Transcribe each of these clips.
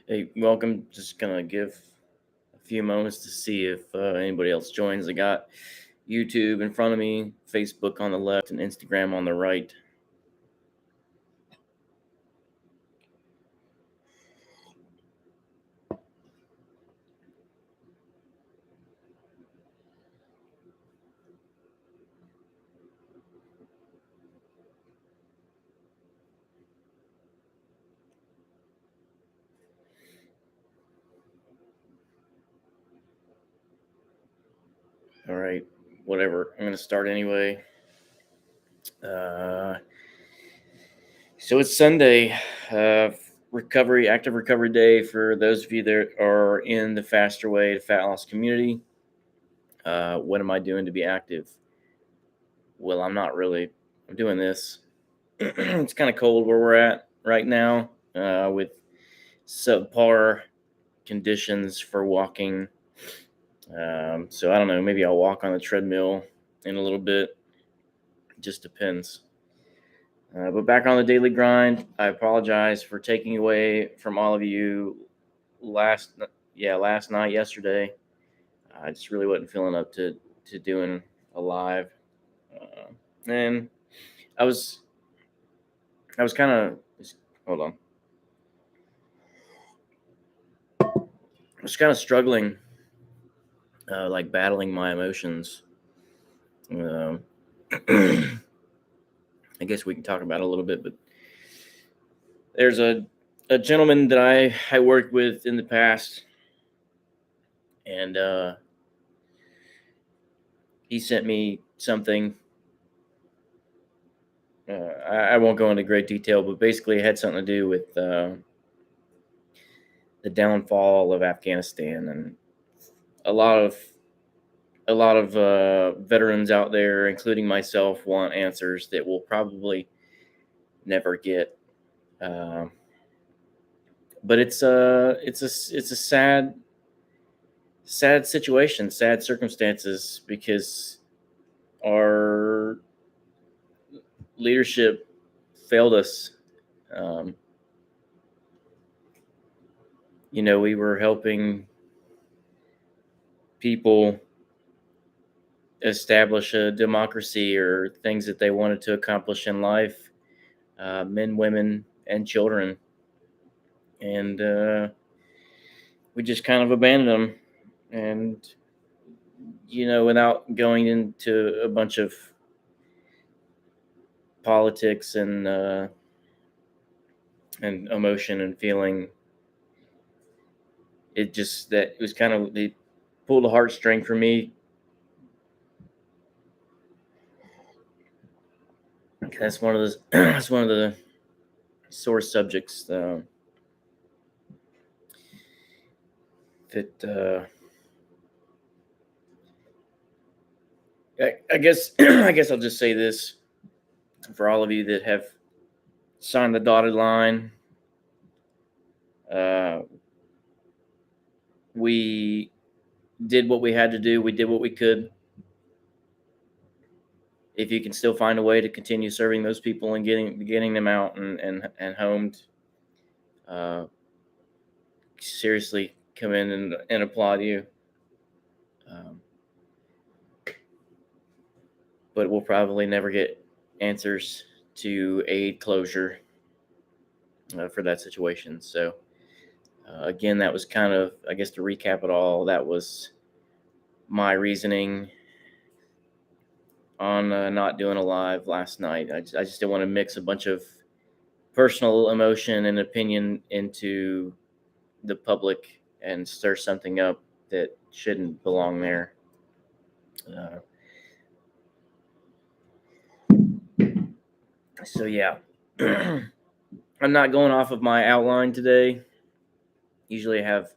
Hey, welcome. Just gonna give a few moments to see if anybody else joins. I got YouTube in front of me, Facebook on the left, and Instagram on the right. All right, whatever. I'm gonna start anyway. Uh, so it's Sunday, active recovery day for those of you that are in the faster way to fat loss community. What am I doing to be active? Well, I'm not really. I'm doing this. It's kind of cold where we're at right now, with subpar conditions for walking. So I don't know. Maybe I'll walk on the treadmill in a little bit. It just depends. But back on the daily grind. I apologize for taking away from all of you last last night, yesterday. I just really wasn't feeling up to doing a live, and I was I was kind of hold on. I was kind of struggling, like battling my emotions. Um, I guess we can talk about it a little bit, but there's a gentleman that I worked with in the past, and he sent me something. I won't go into great detail, but basically it had something to do with the downfall of Afghanistan, and a lot of veterans out there, including myself, want answers that we'll probably never get. Um, but it's a sad situation, sad circumstances, because our leadership failed us. Um, we were helping people establish a democracy or things that they wanted to accomplish in life, men, women, and children, and we just kind of abandoned them. And without going into a bunch of politics and emotion and feeling, it was kind of, they pulled a heartstring for me. That's one of the that's one of the sore subjects, that I guess I guess I'll just say this for all of you that have signed the dotted line. Uh, we did what we had to do. We did what we could. If you can still find a way to continue serving those people and getting them out and homed, uh, seriously come in and applaud you. Um, but we'll probably never get answers to aid closure for that situation. So again, that was kind of, I guess, to recap it all. That was my reasoning on not doing a live last night. I just didn't want to mix a bunch of personal emotion and opinion into the public and stir something up that shouldn't belong there. Uh, so yeah, I'm not going off of my outline today. Usually I have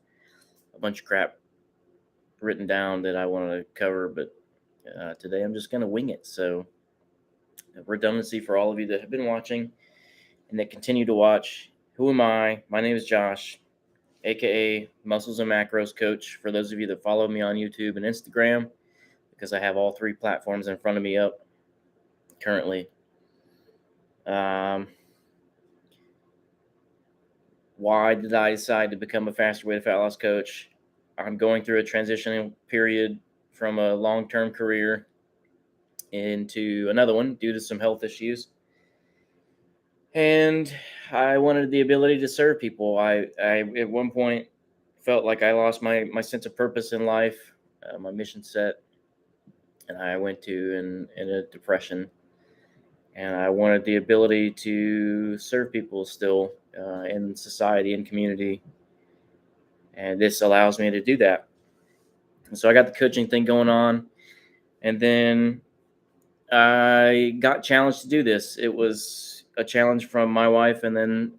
a bunch of crap written down that I want to cover, but today I'm just going to wing it. So redundancy for all of you that have been watching and that continue to watch. Who am I? My name is Josh, aka Muscles and Macros Coach. For those of you that follow me on YouTube and Instagram, because I have all three platforms in front of me up currently. Um, Why did I decide to become a faster weight to fat loss coach? I'm going through a transitioning period from a long-term career into another one due to some health issues. And I wanted the ability to serve people. I at one point felt like I lost my sense of purpose in life, my mission set, and I went to in a depression. And I wanted the ability to serve people still in society and community, and this allows me to do that. And so I got the coaching thing going on, and then I got challenged to do this. It was a challenge from my wife, and then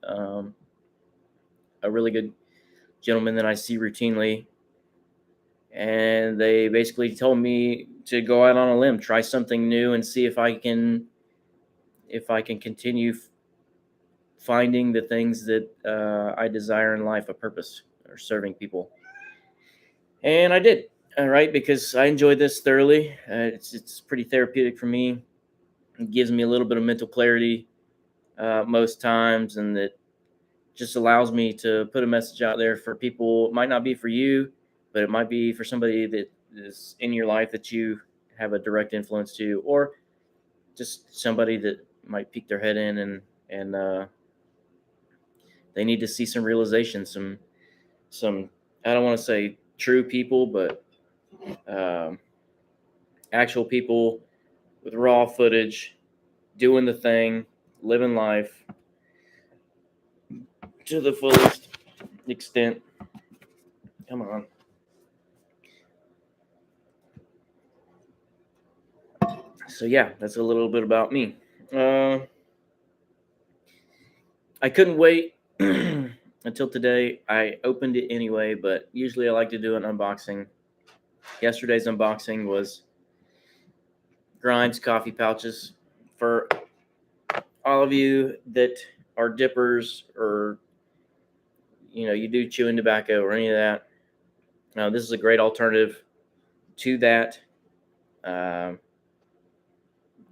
a really good gentleman that I see routinely, and they basically told me to go out on a limb, try something new, and see if I can continue finding the things that I desire in life, a purpose or serving people. And I did, all right, because I enjoyed this thoroughly. It's pretty therapeutic for me. It gives me a little bit of mental clarity most times, and it just allows me to put a message out there for people. It might not be for you, but it might be for somebody that is in your life that you have a direct influence to, or just somebody that might peek their head in and they need to see some realization, some I don't want to say true people, but um, actual people with raw footage, doing the thing, living life to the fullest extent. Come on. So yeah, that's a little bit about me. Uh, I couldn't wait until today. I opened it anyway, but usually I like to do an unboxing. Yesterday's unboxing was Grimes coffee pouches. For all of you that are dippers, or you do chewing tobacco or any of that, this is a great alternative to that. Um,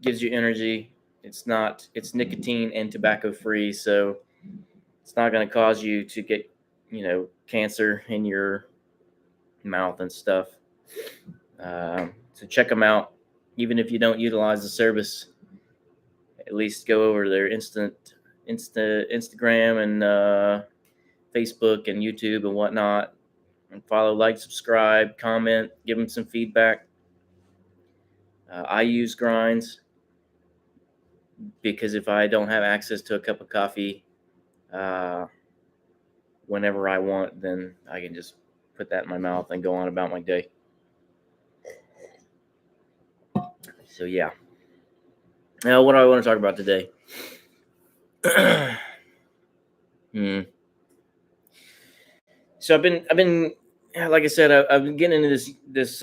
Gives you energy. It's nicotine and tobacco free, so it's not going to cause you to get cancer in your mouth and stuff. So check them out. Even if you don't utilize the service, at least go over their Instagram and Facebook and YouTube and whatnot, and follow, like, subscribe, comment, give them some feedback. I use Grinds because if I don't have access to a cup of coffee uh, whenever I want, then I can just put that in my mouth and go on about my day. So yeah. Now, what do I want to talk about today? So I've been, like I said, I've been getting into this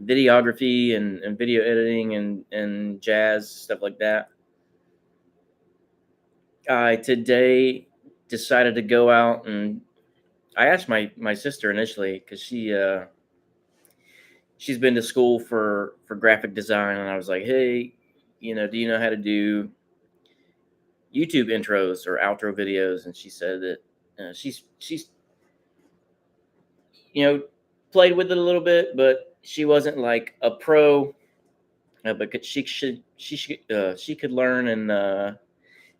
videography and video editing and jazz stuff like that. I today decided to go out, and I asked my sister initially because she's been to school for graphic design, and I was like, hey, do you know how to do YouTube intros or outro videos? And she said that she's played with it a little bit, but she wasn't like a pro. But she could learn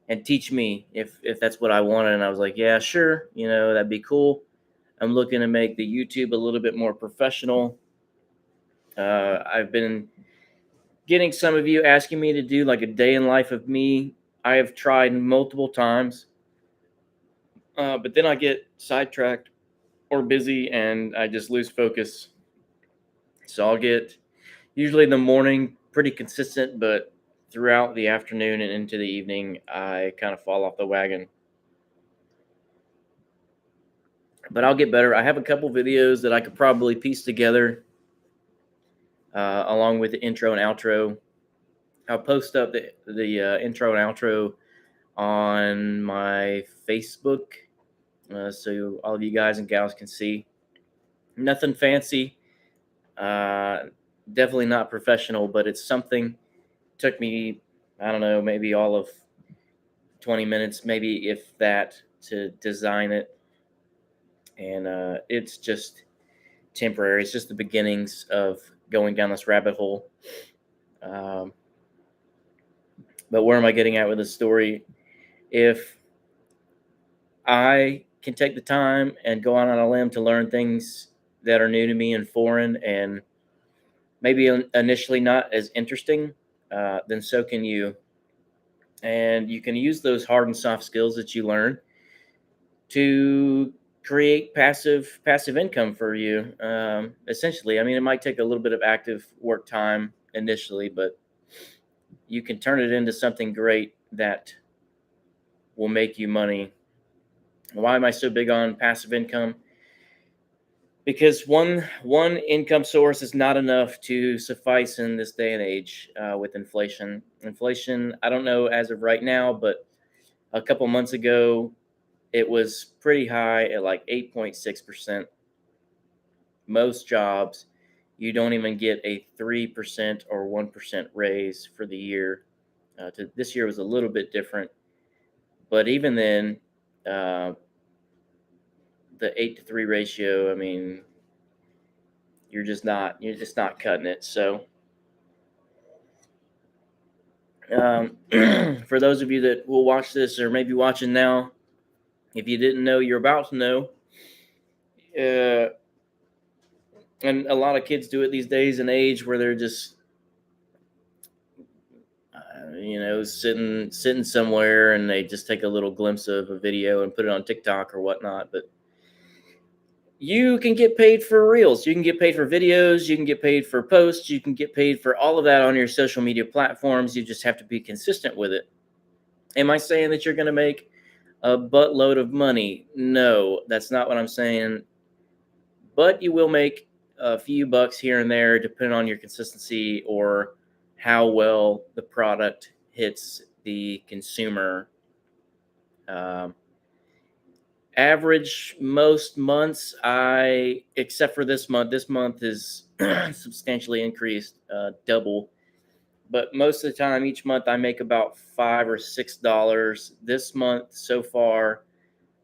and teach me if that's what I wanted. And I was like, yeah, sure, that'd be cool. I'm looking to make the YouTube a little bit more professional. I've been getting some of you asking me to do like a day in life of me. I have tried multiple times, but then I get sidetracked or busy, and I just lose focus. So I'll get, usually in the morning, pretty consistent, but throughout the afternoon and into the evening, I kind of fall off the wagon. But I'll get better. I have a couple videos that I could probably piece together along with the intro and outro. I'll post up the intro and outro on my Facebook, so all of you guys and gals can see. Nothing fancy, definitely not professional, but it's something. Took me, I don't know, maybe all of 20 minutes, maybe if that, to design it, and it's just temporary. It's just the beginnings of going down this rabbit hole. Um, but where am I getting at with this story? If I can take the time and go out on a limb to learn things that are new to me and foreign and maybe initially not as interesting, then so can you. And you can use those hard and soft skills that you learn to create passive income for you. Essentially, I mean, it might take a little bit of active work time initially, but you can turn it into something great that will make you money. Why am I so big on passive income? Because one income source is not enough to suffice in this day and age with inflation. Inflation, I don't know as of right now, but a couple months ago, it was pretty high at like 8.6%. Most jobs, you don't even get a 3% or 1% raise for the year. This year was a little bit different, but even then, uh, the 8 to 3 ratio, I mean, you're just not cutting it. So, for those of you that will watch this or maybe watching now, if you didn't know, you're about to know. Uh, and a lot of kids do it these days and age where they're just sitting somewhere and they just take a little glimpse of a video and put it on TikTok or whatnot. But you can get paid for reels, you can get paid for videos, you can get paid for posts, you can get paid for all of that on your social media platforms. You just have to be consistent with it. Am I saying that you're going to make a buttload of money? No, that's not what I'm saying. But you will make a few bucks here and there, depending on your consistency or how well the product hits the consumer. Um, Average most months, except for this month is substantially increased, double. But most of the time, each month I make about $5 or $6. This month so far,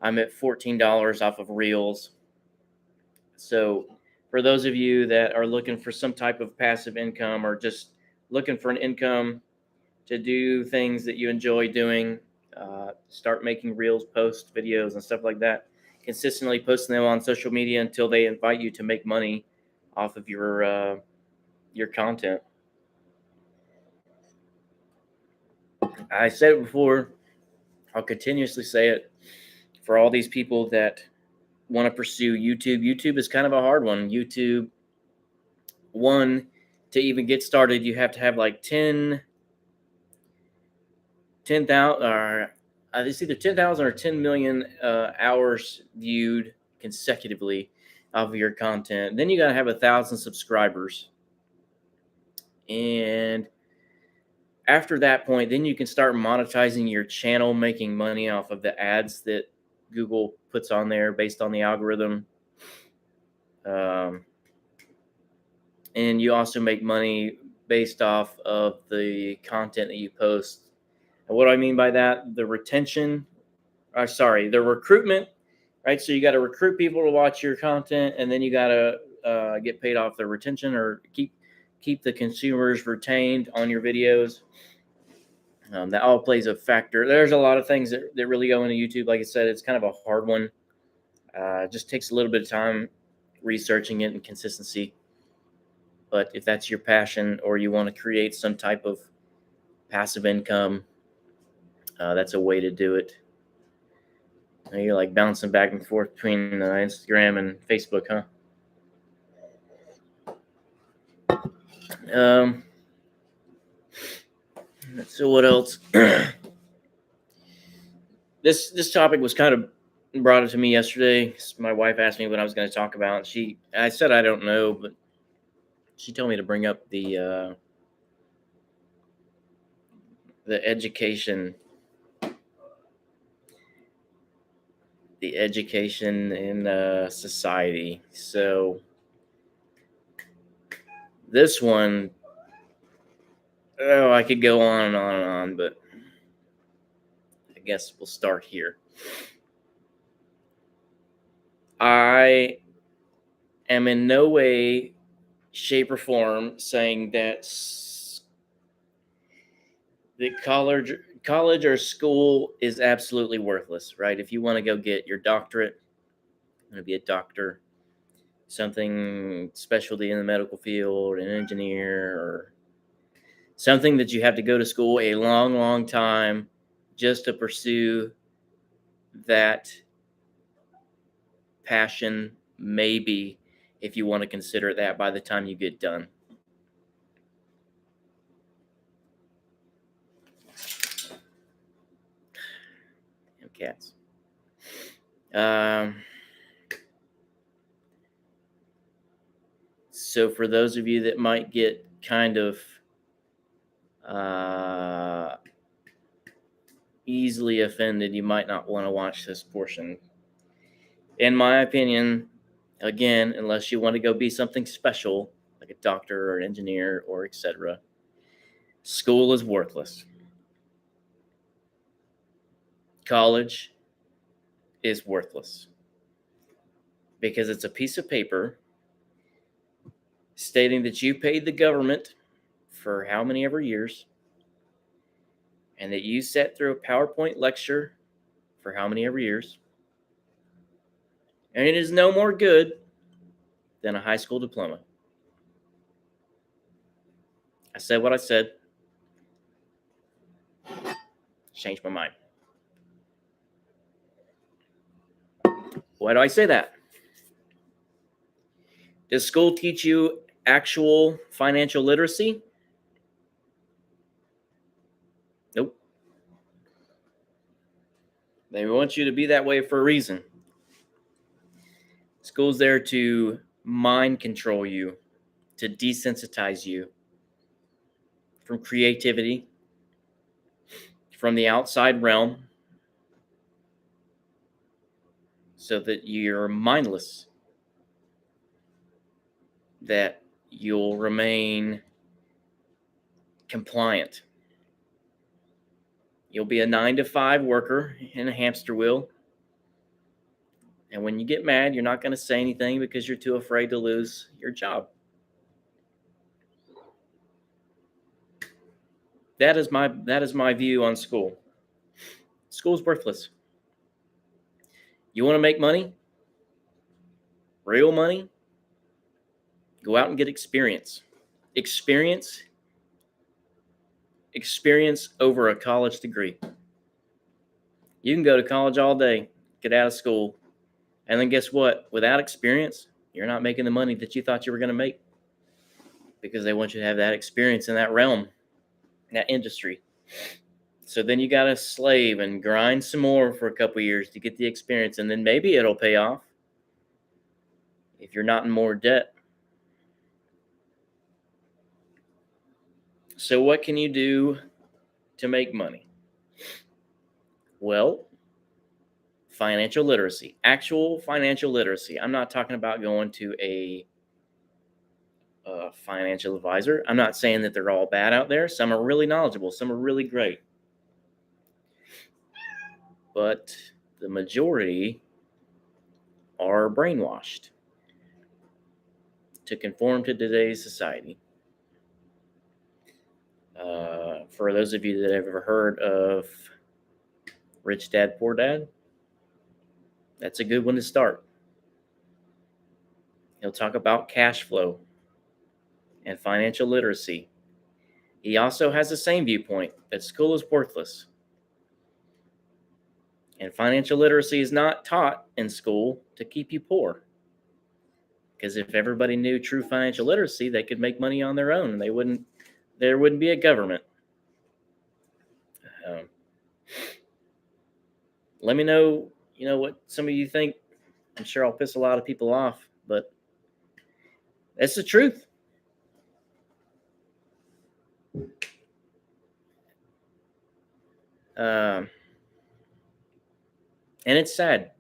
I'm at $14 off of Reels. So, for those of you that are looking for some type of passive income or just looking for an income to do things that you enjoy doing, start making reels, posts, videos, and stuff like that. Consistently posting them on social media until they invite you to make money off of your content. I said it before. I'll continuously say it for all these people that want to pursue YouTube. YouTube is kind of a hard one. YouTube, one, to even get started, you have to have like 10,000, or it's either 10,000 or 10 million hours viewed consecutively of your content. Then you got to have 1,000 subscribers. And after that point, then you can start monetizing your channel, making money off of the ads that Google puts on there based on the algorithm. And you also make money based off of the content that you post. And what do I mean by that? The recruitment, right? So you got to recruit people to watch your content, and then you got to get paid off the retention or keep the consumers retained on your videos. That all plays a factor. There's a lot of things that really go into YouTube. Like I said, it's kind of a hard one. It just takes a little bit of time researching it and consistency. But if that's your passion or you want to create some type of passive income, that's a way to do it. You're like bouncing back and forth between Instagram and Facebook, huh? So what else? This topic was kind of brought up to me yesterday. My wife asked me what I was going to talk about. I said I don't know, but she told me to bring up the education, in society. So this one, I could go on and on and on, but I guess we'll start here. I am in no way, shape, or form saying that college or school is absolutely worthless, right? If you want to go get your doctorate, you want to be a doctor, something specialty in the medical field, an engineer, or something that you have to go to school a long, long time just to pursue that passion, maybe, if you want to consider that by the time you get done. Damn cats. So for those of you that might get kind of easily offended, you might not want to watch this portion. In my opinion, again, unless you want to go be something special, like a doctor or an engineer or etc., school is worthless. College is worthless because it's a piece of paper stating that you paid the government for how many ever years and that you sat through a PowerPoint lecture for how many ever years. And it is no more good than a high school diploma. I said what I said. Changed my mind. Why do I say that? Does school teach you actual financial literacy? Nope. They want you to be that way for a reason. School's there to mind control you, to desensitize you from creativity, from the outside realm, so that you're mindless, that you'll remain compliant. You'll be a 9-to-5 worker in a hamster wheel. And when you get mad, you're not going to say anything because you're too afraid to lose your job. That is my view on school. School's worthless. You want to make money? Real money? Go out and get experience. Experience over a college degree. You can go to college all day, get out of school, and then guess what? Without experience, you're not making the money that you thought you were going to make because they want you to have that experience in that realm, that industry. So then you got to slave and grind some more for a couple years to get the experience, and then maybe it'll pay off if you're not in more debt. So what can you do to make money? Well, financial literacy, actual financial literacy. I'm not talking about going to a financial advisor. I'm not saying that they're all bad out there. Some are really knowledgeable. Some are really great. But the majority are brainwashed to conform to today's society. For those of you that have ever heard of Rich Dad, Poor Dad, that's a good one to start. He'll talk about cash flow and financial literacy. He also has the same viewpoint that school is worthless. And financial literacy is not taught in school to keep you poor. Because if everybody knew true financial literacy, they could make money on their own and there wouldn't be a government. Let me know, what some of you think. I'm sure I'll piss a lot of people off, but that's the truth. And it's sad.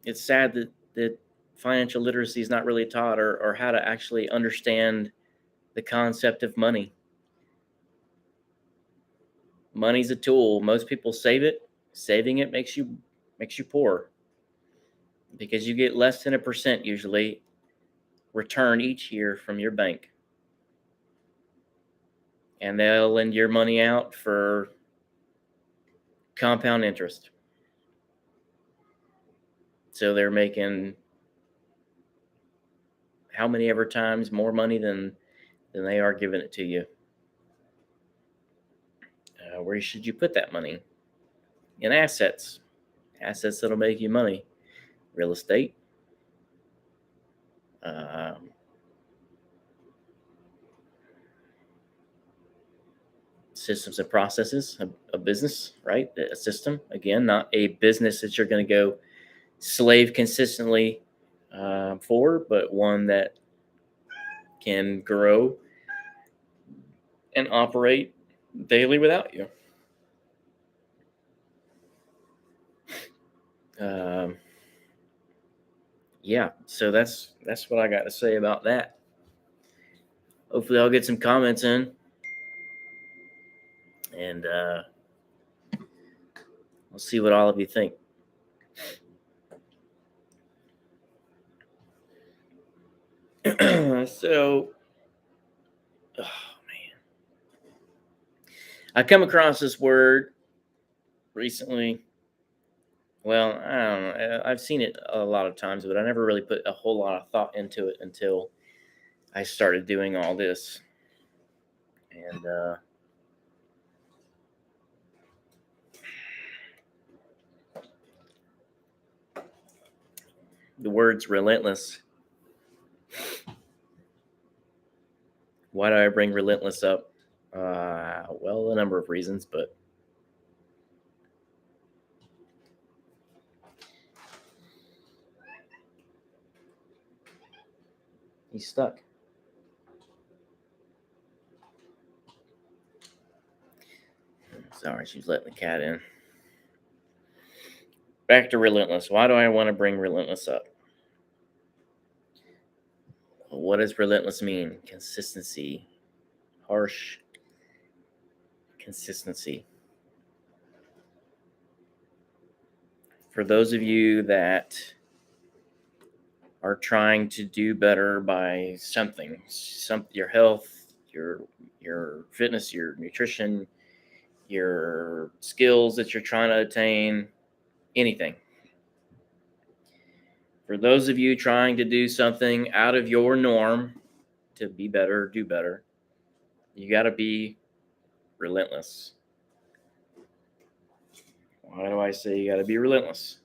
It's sad that financial literacy is not really taught or how to actually understand the concept of money. Money's a tool. Most people save it. Saving it makes you poor. because you get less than 1% usually return each year from your bank. And they'll lend your money out for compound interest. So they're making how many ever times more money than they are giving it to you. Where should you put that money? In assets. Assets that'll make you money. Real estate. Systems and processes, a business, right? A system. Again, not a business that you're going to go slave consistently for, but one that can grow and operate daily without you. Yeah, so that's what I got to say about that. Hopefully, I'll get some comments in, and we'll see what all of you think. So, oh man, I come across this word recently. Well, I don't know. I've seen it a lot of times, but I never really put a whole lot of thought into it until I started doing all this. And the word's relentless. Why do I bring relentless up? Well, a number of reasons, but he's stuck. Sorry, she's letting the cat in. Back to relentless. Why do I want to bring relentless up? What does relentless mean? Consistency. Harsh consistency. For those of you that are trying to do better by something, your health, your fitness, your nutrition, your skills that you're trying to attain, anything. For those of you trying to do something out of your norm to be better, do better, you got to be relentless. Why do I say you got to be relentless?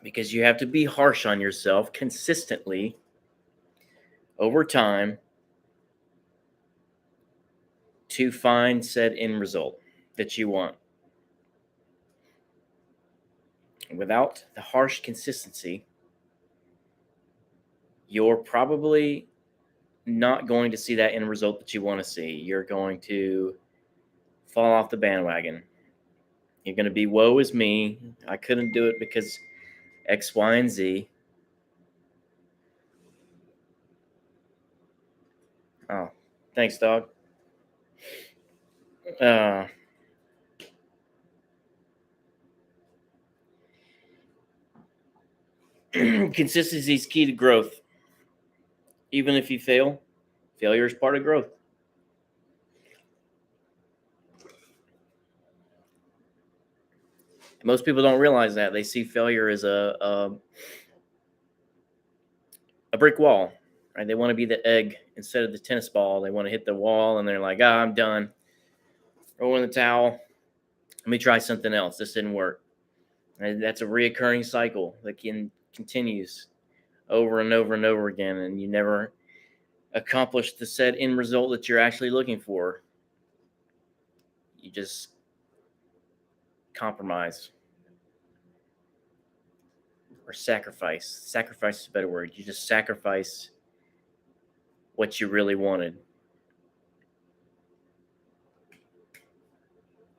Because you have to be harsh on yourself consistently over time to find said end result that you want. Without the harsh consistency, you're probably not going to see that end result that you want to see. You're going to fall off the bandwagon. You're going to be, woe is me. I couldn't do it because X, Y, and Z. Oh, thanks, dog. Consistency is key to growth. Even if you fail, failure is part of growth. Most people don't realize that. They see failure as a brick wall, right? They want to be the egg instead of the tennis ball. They want to hit the wall, and they're like, I'm done. Throw in the towel. Let me try something else. This didn't work. And that's a reoccurring cycle that continues over and over and over again, and you never accomplish the said end result that you're actually looking for. You just compromise or sacrifice. Sacrifice is a better word. You just sacrifice what you really wanted.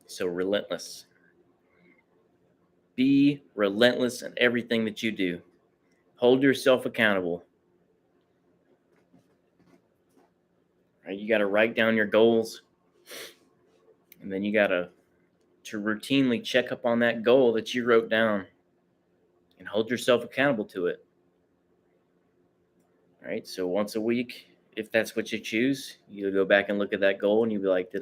So relentless. Be relentless in everything that you do. Hold yourself accountable. Right? You got to write down your goals, and then you got to to routinely check up on that goal that you wrote down and hold yourself accountable to it. All right. So once a week, if that's what you choose, you go back and look at that goal and you'll be like,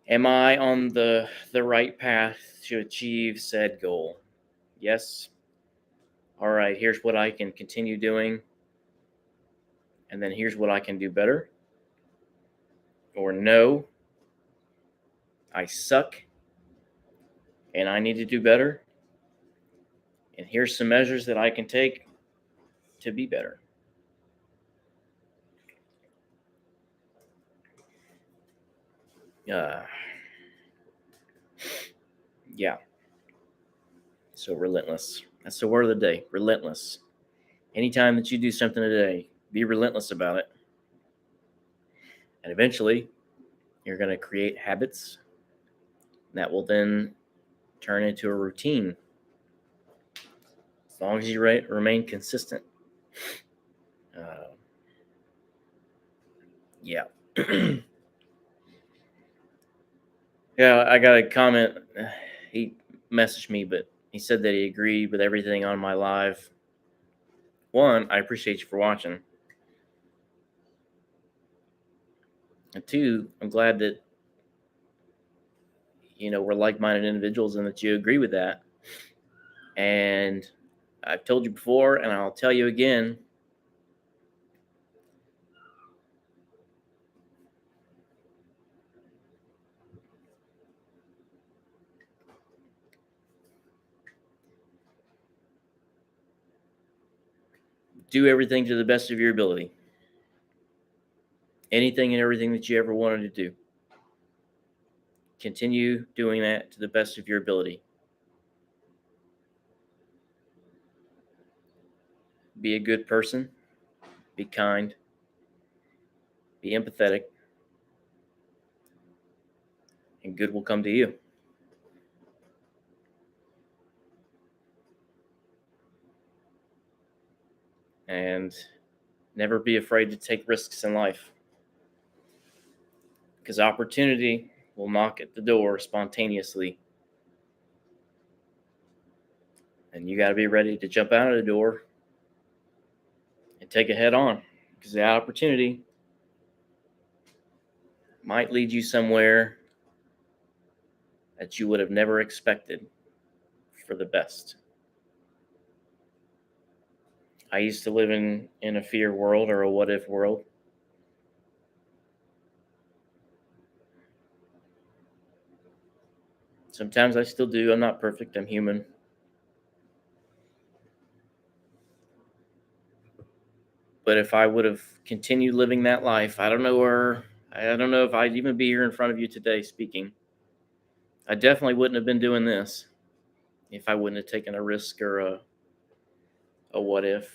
am I on the right path to achieve said goal? Yes. All right, here's what I can continue doing. And then here's what I can do better. Or no, I suck and I need to do better. And here's some measures that I can take to be better. Yeah. So relentless. That's the word of the day. Relentless. Anytime that you do something today, be relentless about it. And eventually, you're going to create habits that will then turn into a routine. As long as you remain consistent. Yeah. Yeah, I got a comment. He messaged me, but he said that he agreed with everything on my live. One, I appreciate you for watching. And two, I'm glad that, we're like-minded individuals and that you agree with that. And I've told you before, and I'll tell you again, do everything to the best of your ability. Anything and everything that you ever wanted to do. Continue doing that to the best of your ability. Be a good person. Be kind. Be empathetic. And good will come to you. And never be afraid to take risks in life. Because opportunity will knock at the door spontaneously. And you got to be ready to jump out of the door and take it head on. Because the opportunity might lead you somewhere that you would have never expected for the best. I used to live in a fear world or a what if world. Sometimes I still do. I'm not perfect. I'm human. But if I would have continued living that life, I don't know if I'd even be here in front of you today speaking. I definitely wouldn't have been doing this if I wouldn't have taken a risk or a what if.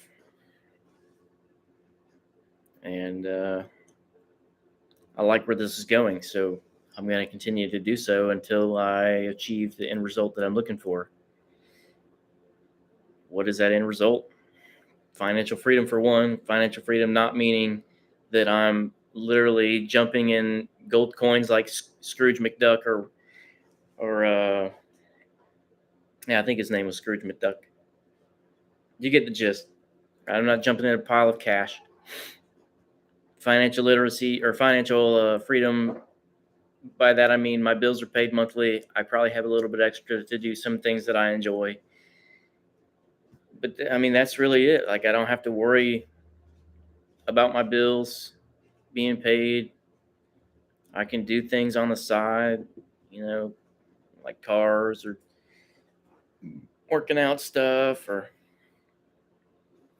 And I like where this is going, so I'm going to continue to do so until I achieve the end result that I'm looking for. What is that end result? Financial freedom, for one. Financial freedom not meaning that I'm literally jumping in gold coins like Scrooge McDuck or I think his name was Scrooge McDuck. You get the gist. I'm not jumping in a pile of cash. Financial literacy or financial freedom, by that I mean my bills are paid monthly. I probably have a little bit extra to do some things that I enjoy. But I mean, that's really it. Like, I don't have to worry about my bills being paid. I can do things on the side, like cars or working out stuff or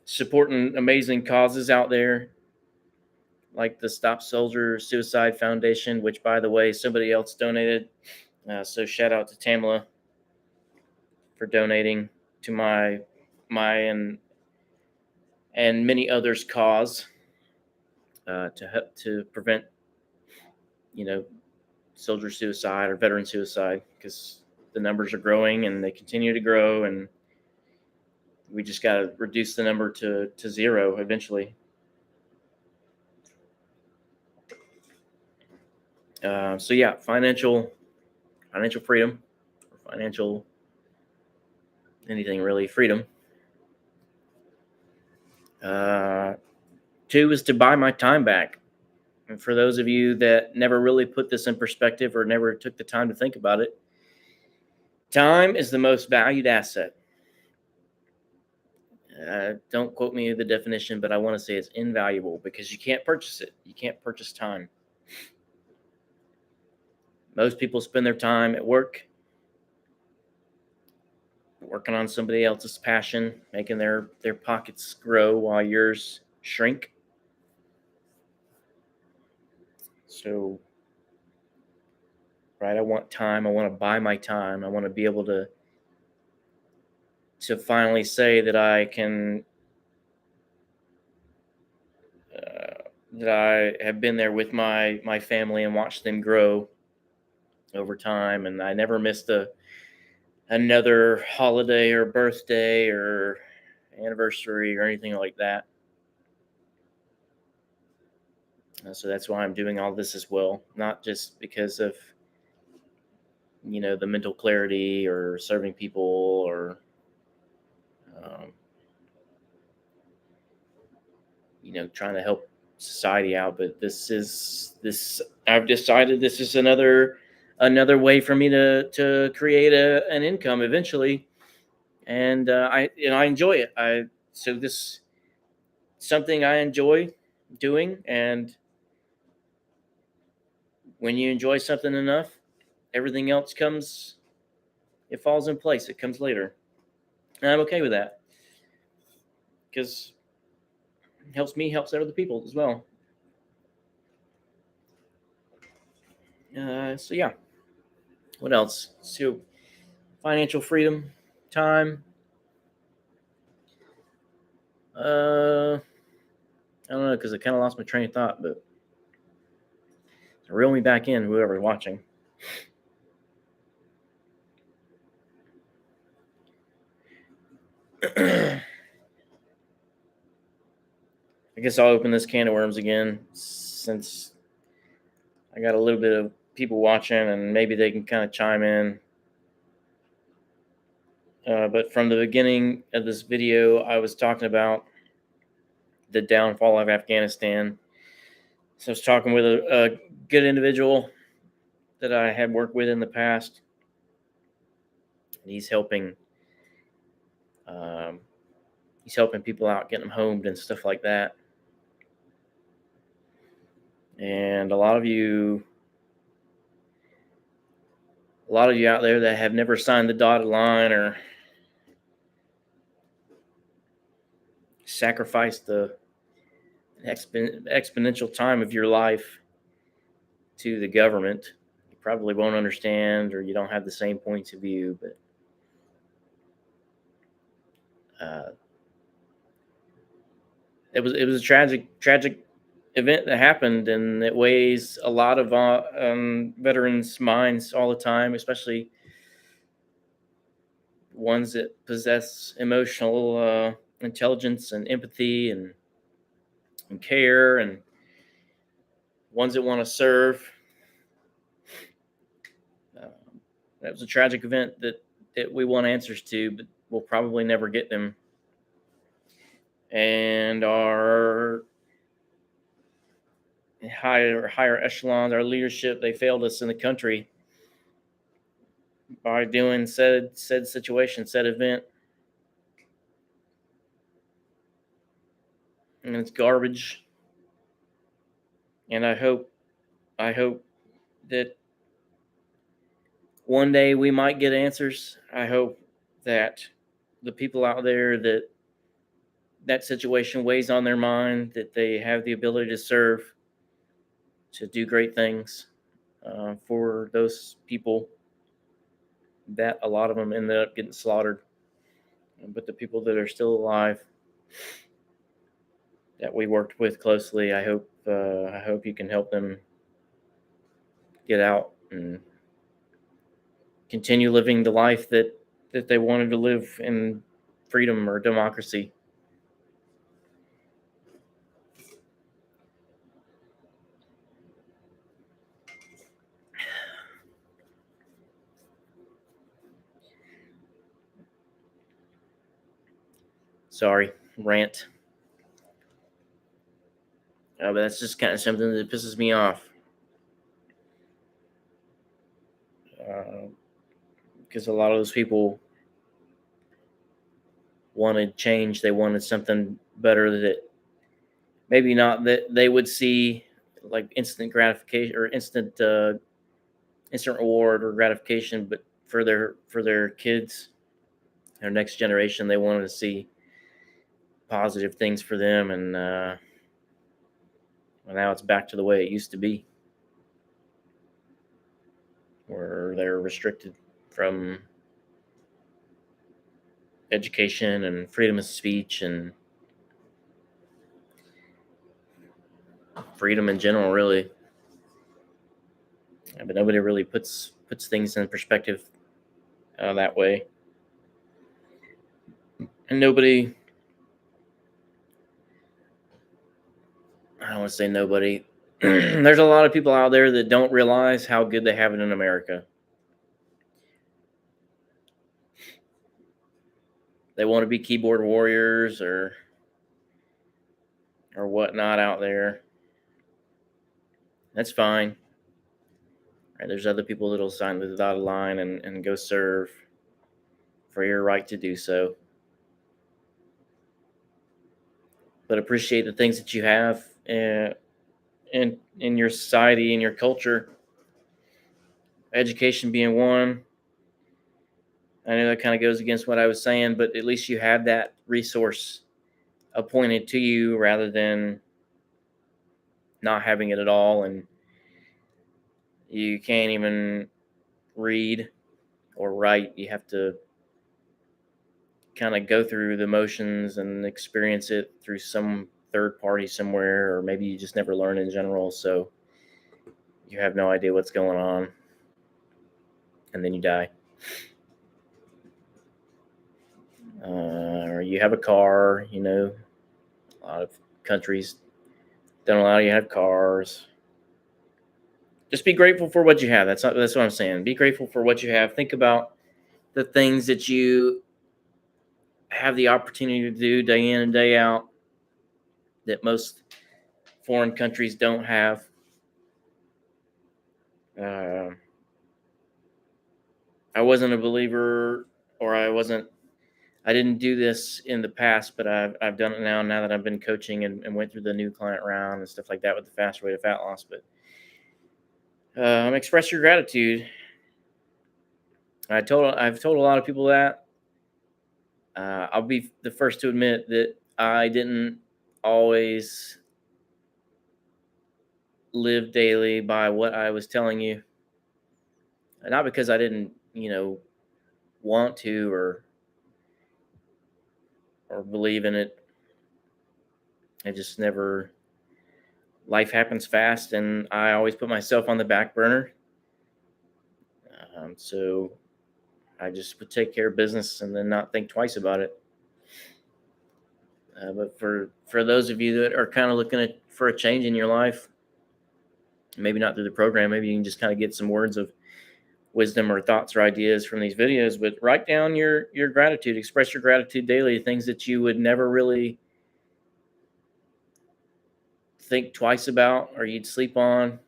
supporting amazing causes out there, like the Stop Soldier Suicide Foundation, which, by the way, somebody else donated. So shout out to Tamla for donating to my and many others' cause to help to prevent, soldier suicide or veteran suicide, because the numbers are growing and they continue to grow, and we just got to reduce the number to zero eventually. So yeah, financial financial freedom, or financial anything really, freedom. 2 is to buy my time back. And for those of you that never really put this in perspective or never took the time to think about it, time is the most valued asset. Don't quote me the definition, but I want to say it's invaluable because you can't purchase it. You can't purchase time. Most people spend their time at work, working on somebody else's passion, making their pockets grow while yours shrink. So, right, I want time. I want to buy my time. I want to be able to finally say that I can that I have been there with my family and watched them grow over time, and I never missed another holiday or birthday or anniversary or anything like that. So that's why I'm doing all this as well, not just because of the mental clarity or serving people or um, trying to help society out, but this I've decided this is another way for me to create an income eventually, and I enjoy it. So this something I enjoy doing, and when you enjoy something enough, everything else comes. It falls in place. It comes later, and I'm okay with that because it helps me, helps other people as well. So yeah, what else? So financial freedom, time. I don't know because I kind of lost my train of thought, but reel me back in, whoever's watching. I guess I'll open this can of worms again since I got a little bit of people watching, and maybe they can kind of chime in. But from the beginning of this video, I was talking about the downfall of Afghanistan. So I was talking with a good individual that I had worked with in the past. And um, he's helping people out, getting them homed and stuff like that. And a lot of you out there that have never signed the dotted line or sacrificed the exponential time of your life to the government, you probably won't understand, or you don't have the same points of view. But it was a tragic event that happened, and it weighs a lot of veterans' minds all the time, especially ones that possess emotional intelligence and empathy and care, and ones that want to serve. That was a tragic event that we want answers to, but we'll probably never get them. And our higher echelons, our leadership, they failed us in the country by doing said situation, said event, and it's garbage. And I hope that one day we might get answers. I hope that the people out there that situation weighs on their mind, that they have the ability to serve, to do great things for those people, that a lot of them ended up getting slaughtered. But the people that are still alive that we worked with closely, I hope you can help them get out and continue living the life that they wanted to live in freedom or democracy. Sorry, rant. But that's just kind of something that pisses me off. Because a lot of those people wanted change. They wanted something better that maybe not that they would see like instant gratification or instant reward or gratification, but for their kids, their next generation, they wanted to see positive things for them, and well, now it's back to the way it used to be, where they're restricted from education and freedom of speech and freedom in general, really. But nobody really puts things in perspective that way, and nobody. I don't want to say nobody. There's a lot of people out there that don't realize how good they have it in America. They want to be keyboard warriors or whatnot out there. That's fine. Right, there's other people that'll sign the dotted line and go serve for your right to do so. But appreciate the things that you have in your society, in your culture. Education being one. I know that kind of goes against what I was saying, but at least you have that resource appointed to you rather than not having it at all, and you can't even read or write. You have to kind of go through the motions and experience it through some third party somewhere, or maybe you just never learn in general, so you have no idea what's going on, and then you die. Or you have a car. A lot of countries don't allow you to have cars. Just be grateful for what you have. That's what I'm saying. Be grateful for what you have. Think about the things that you have the opportunity to do day in and day out that most foreign countries don't have. I wasn't a believer, or I didn't do this in the past, but I've done it now that I've been coaching and went through the new client round and stuff like that with the fast way to fat loss. But express your gratitude. I've told a lot of people that. I'll be the first to admit that I didn't always live daily by what I was telling you. Not because I didn't, want to or believe in it. I just never. Life happens fast, and I always put myself on the back burner. So I just would take care of business and then not think twice about it. But for those of you that are kind of looking for a change in your life, maybe not through the program, maybe you can just kind of get some words of wisdom or thoughts or ideas from these videos. But write down your gratitude, express your gratitude daily, things that you would never really think twice about or you'd sleep on.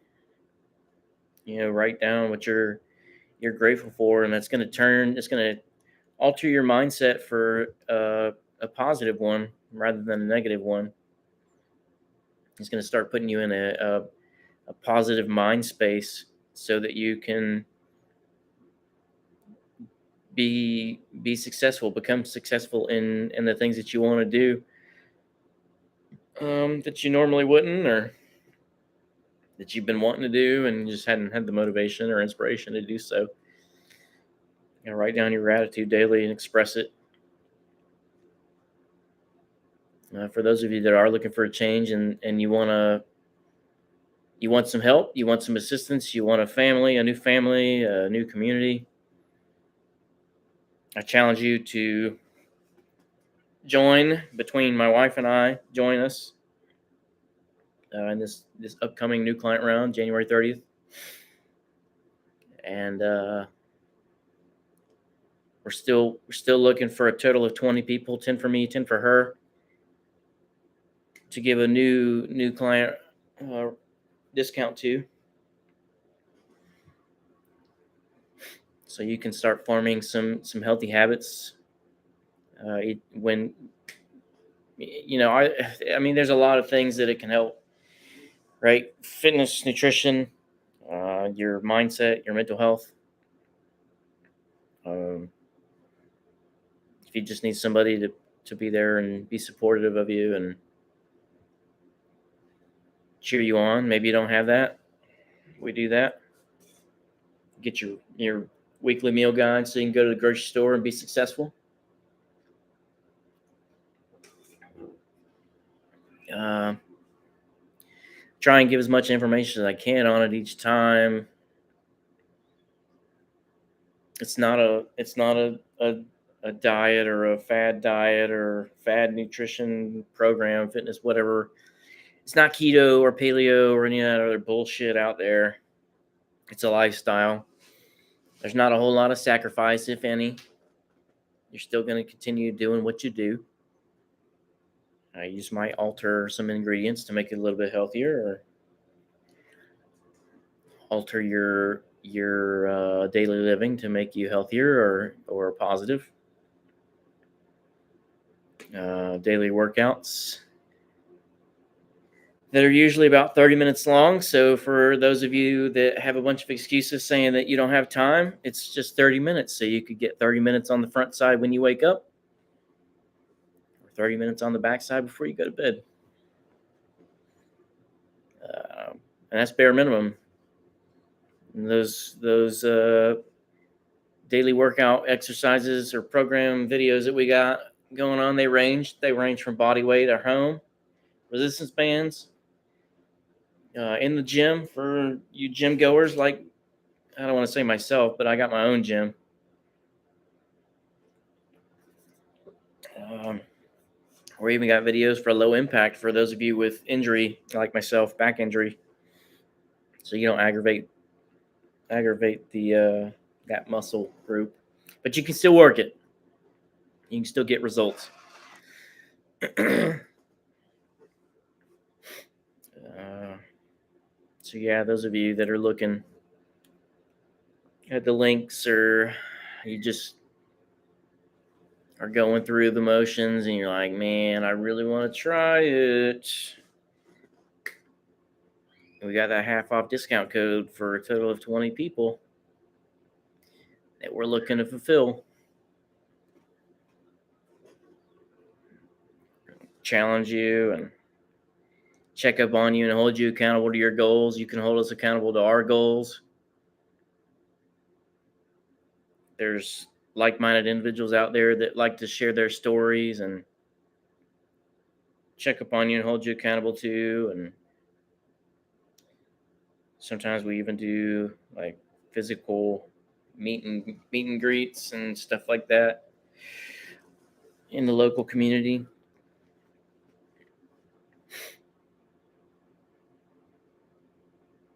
Write down what you're grateful for, and it's going to alter your mindset for a positive one rather than a negative one. It's going to start putting you in a positive mind space so that you can be successful, become successful in the things that you want to do, that you normally wouldn't, or that you've been wanting to do and just hadn't had the motivation or inspiration to do so. Write down your gratitude daily and express it. For those of you that are looking for a change and you want some help, you want some assistance, you want a new family, a new community, I challenge you to join us in this upcoming new client round, January 30th. And We're still looking for a total of 20 people, 10 for me, 10 for her, to give a new client discount to, so you can start forming some healthy habits. When I mean, there's a lot of things that it can help, right? Fitness, nutrition, your mindset, your mental health. Um, if you just need somebody to be there and be supportive of you and cheer you on, maybe you don't have that. We do that. Get your weekly meal guide so you can go to the grocery store and be successful. Uh, Try and give as much information as I can on it each time. It's not a diet or a fad diet or fad nutrition program, fitness, whatever. It's not keto or paleo or any of that other bullshit out there. It's a lifestyle. There's not a whole lot of sacrifice, if any. You're still going to continue doing what you do. You just might alter some ingredients to make it a little bit healthier, or alter your daily living to make you healthier or positive. Daily workouts that are usually about 30 minutes long. So for those of you that have a bunch of excuses saying that you don't have time, it's just 30 minutes. So you could get 30 minutes on the front side when you wake up, or 30 minutes on the back side before you go to bed. And that's bare minimum. And those daily workout exercises or program videos that we got going on, they range from body weight at home, resistance bands, in the gym for you gym goers. Like, I don't want to say myself, but I got my own gym. We even got videos for low impact for those of you with injury, like myself, back injury, so you don't aggravate the that muscle group, but you can still work it. You can still get results. So yeah, those of you that are looking at the links, or you just are going through the motions and you're like, man, I really want to try it, we got that half off discount code for a total of 20 people that we're looking to fulfill. Challenge you and check up on you and hold you accountable to your goals. You can hold us accountable to our goals. There's like-minded individuals out there that like to share their stories and check up on you and hold you accountable to. And sometimes we even do like physical meet and greets and stuff like that in the local community.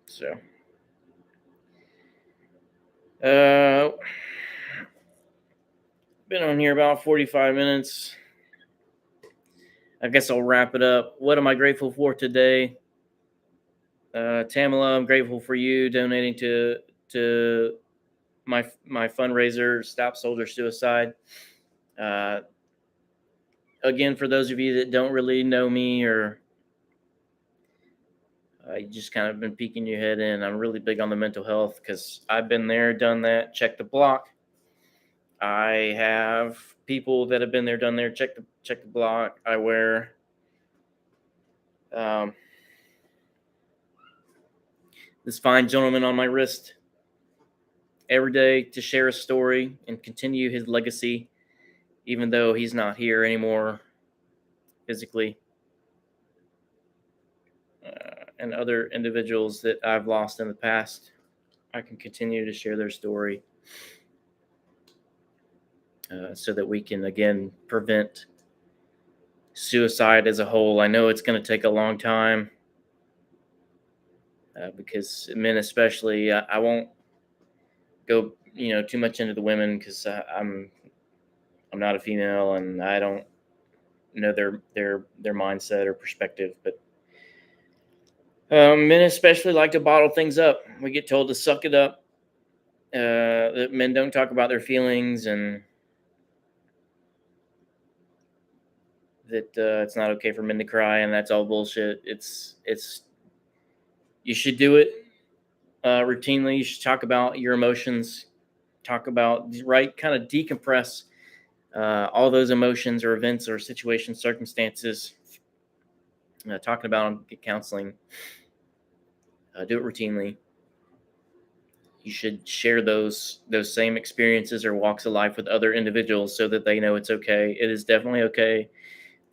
So been on here about 45 minutes. I guess I'll wrap it up. What am I grateful for today? Tamala, I'm grateful for you donating to my fundraiser, Stop Soldier Suicide. Again, for those of you that don't really know me, or you just kind of been peeking your head in, I'm really big on the mental health because I've been there, done that, check the block. I have people that have been there, done there, check the block. I wear this fine gentleman on my wrist every day to share a story and continue his legacy, even though he's not here anymore physically. And other individuals that I've lost in the past, I can continue to share their story, so that we can, again, prevent suicide as a whole. I know it's going to take a long time, because men especially, I won't go too much into the women because I'm not a female and I don't know their mindset or perspective. But men especially like to bottle things up. We get told to suck it up. That men don't talk about their feelings, and that it's not okay for men to cry, and that's all bullshit. It's you should do it routinely. You should talk about your emotions. Talk about kind of decompress all those emotions or events or situations, circumstances. Talking about them, get counseling. Do it routinely. You should share those same experiences or walks of life with other individuals so that they know it's okay. It is definitely okay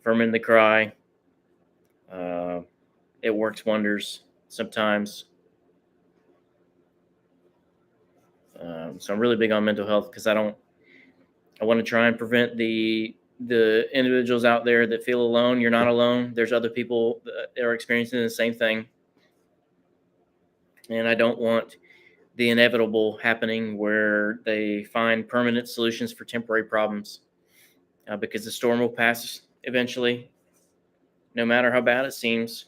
for men to cry. It works wonders sometimes. So I'm really big on mental health because I want to try and prevent the individuals out there that feel alone. You're not alone. There's other people that are experiencing the same thing. And I don't want the inevitable happening where they find permanent solutions for temporary problems, because the storm will pass eventually, no matter how bad it seems.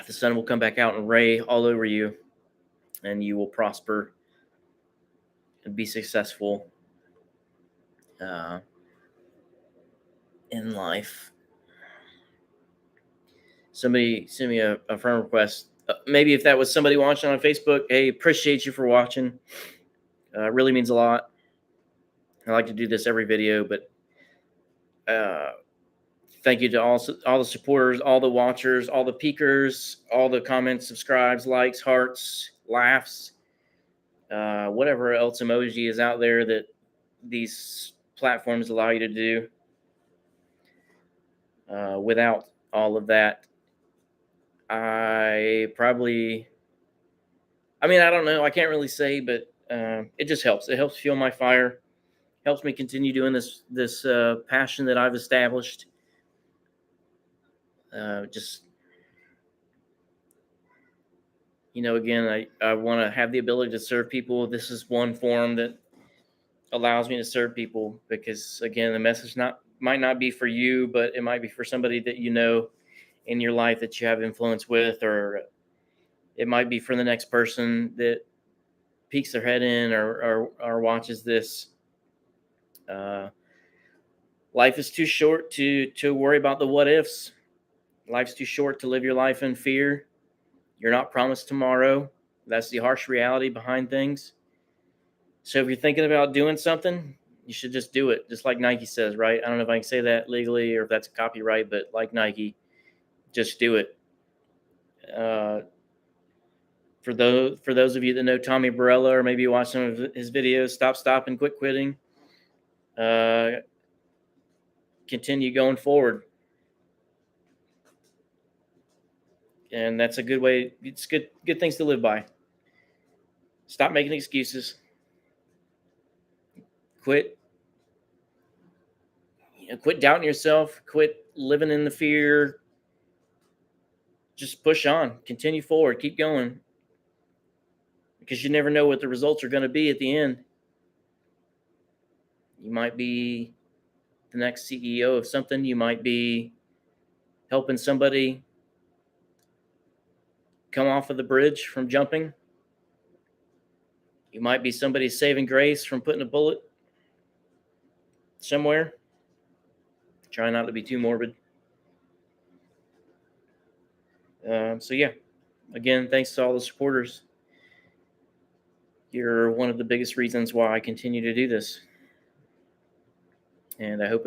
The sun will come back out and ray all over you, and you will prosper and be successful uh, in life. Somebody send me a friend request. Maybe if that was somebody watching on Facebook, hey, appreciate you for watching. It really means a lot. I like to do this every video, but thank you to all the supporters, all the watchers, all the peekers, all the comments, subscribes, likes, hearts, laughs, whatever else emoji is out there that these platforms allow you to do. Without all of that, I don't know. I can't really say, but it just helps. It helps fuel my fire. Helps me continue doing this passion that I've established. Just again, I want to have the ability to serve people. This is one form that allows me to serve people because, again, the message might not be for you, but it might be for somebody that in your life that you have influence with, or it might be for the next person that peeks their head in or watches this. Life is too short to worry about the what ifs. Life's too short to live your life in fear. You're not promised tomorrow. That's the harsh reality behind things. So if you're thinking about doing something, you should just do it. Just like Nike says, right? I don't know if I can say that legally or if that's copyright, but like Nike, just do it. For those of you that know Tommy Barella, or maybe you watch some of his videos, stop, and quit quitting. Continue going forward. And that's a good way. It's good things to live by. Stop making excuses. Quit doubting yourself. Quit living in the fear. Just push on. Continue forward. Keep going. Because you never know what the results are going to be at the end. You might be the next CEO of something. You might be helping somebody come off of the bridge from jumping. You might be somebody's saving grace from putting a bullet somewhere. Try not to be too morbid. So yeah, again, thanks to all the supporters. You're one of the biggest reasons why I continue to do this, and I hope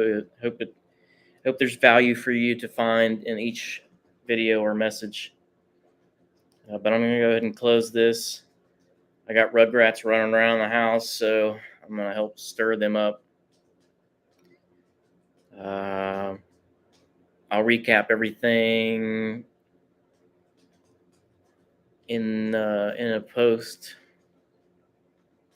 there's value for you to find in each video or message. But I'm gonna go ahead and close this. I got rugrats running around the house, so I'm gonna help stir them up. I'll recap everything in a post.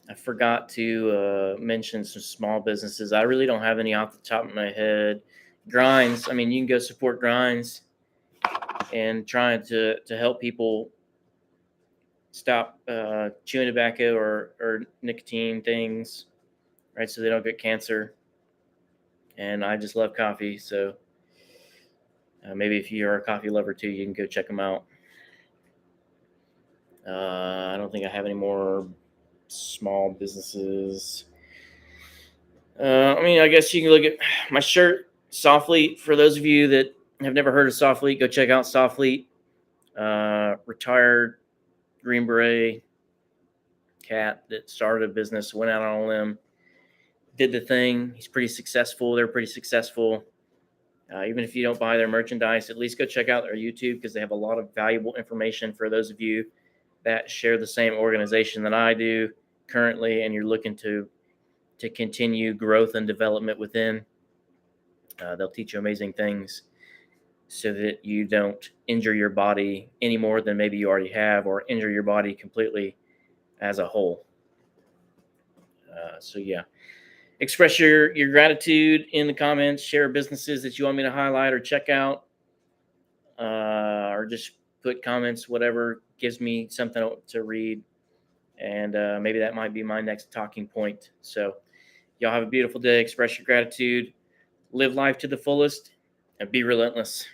I forgot to mention some small businesses. I really don't have any off the top of my head. Grinds. I mean, you can go support Grinds and trying to help people stop chewing tobacco or nicotine things, right? So they don't get cancer. And I just love coffee. So maybe if you're a coffee lover too, you can go check them out. I don't think I have any more small businesses. I guess you can look at my shirt, Fwtfl. For those of you that have never heard of Fwtfl, go check out Fwtfl. Retired Green Beret cat that started a business, went out on a limb, did the thing. He's pretty successful. They're pretty successful. Even if you don't buy their merchandise, at least go check out their YouTube because they have a lot of valuable information for those of you that share the same organization that I do currently, and you're looking to continue growth and development within. They'll teach you amazing things so that you don't injure your body any more than maybe you already have, or injure your body completely as a whole. So yeah, express your gratitude in the comments, share businesses that you want me to highlight or check out, or just put comments, whatever gives me something to read. And maybe that might be my next talking point. So y'all have a beautiful day. Express your gratitude, live life to the fullest, and be relentless.